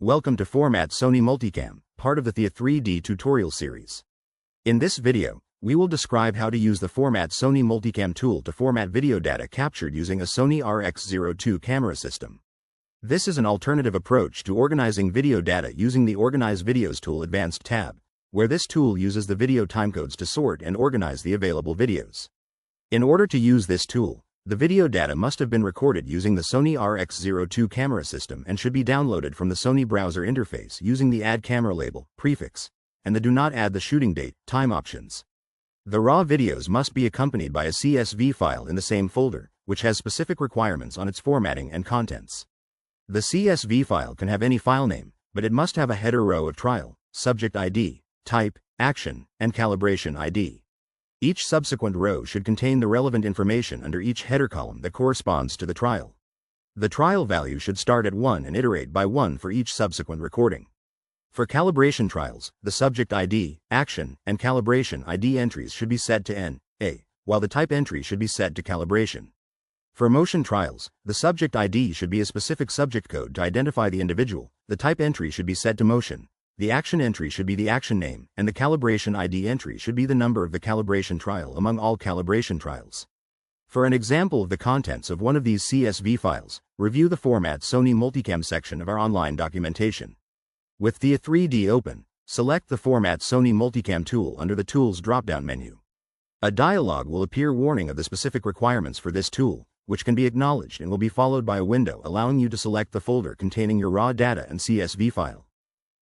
Welcome to Format Sony Multicam, part of the Theia3D tutorial series. In this video, we will describe how to use the Format Sony Multicam tool to format video data captured using a Sony RX0 II camera system. This is an alternative approach to organizing video data using the Organize Videos tool Advanced tab, where this tool uses the video timecodes to sort and organize the available videos. In order to use this tool, the video data must have been recorded using the Sony RX0 II camera system and should be downloaded from the Sony browser interface using the Add Camera label, prefix, and the Do Not Add the Shooting Date, time options. The raw videos must be accompanied by a CSV file in the same folder, which has specific requirements on its formatting and contents. The CSV file can have any file name, but it must have a header row of trial, subject ID, type, action, and calibration ID. Each subsequent row should contain the relevant information under each header column that corresponds to the trial. The trial value should start at 1 and iterate by 1 for each subsequent recording. For calibration trials, the subject ID, action, and calibration ID entries should be set to N, A, while the type entry should be set to calibration. For motion trials, the subject ID should be a specific subject code to identify the individual, the type entry should be set to motion, the action entry should be the action name, and the calibration ID entry should be the number of the calibration trial among all calibration trials. For an example of the contents of one of these CSV files, review the Format Sony Multicam section of our online documentation. With Theia3D open, select the Format Sony Multicam tool under the Tools drop-down menu. A dialog will appear warning of the specific requirements for this tool, which can be acknowledged and will be followed by a window allowing you to select the folder containing your raw data and CSV file.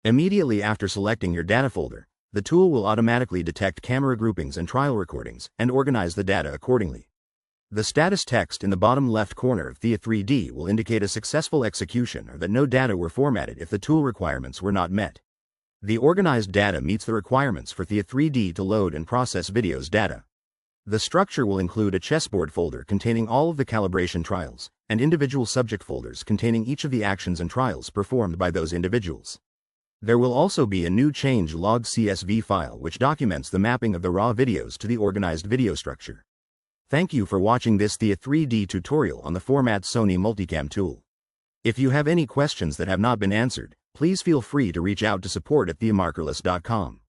Immediately after selecting your data folder, the tool will automatically detect camera groupings and trial recordings and organize the data accordingly. The status text in the bottom left corner of Theia3D will indicate a successful execution or that no data were formatted if the tool requirements were not met. The organized data meets the requirements for Theia3D to load and process videos data. The structure will include a chessboard folder containing all of the calibration trials, and individual subject folders containing each of the actions and trials performed by those individuals. There will also be a new change log CSV file which documents the mapping of the raw videos to the organized video structure. Thank you for watching this Theia3D tutorial on the Format Sony Multicam tool. If you have any questions that have not been answered, please feel free to reach out to support@theamarkerless.com.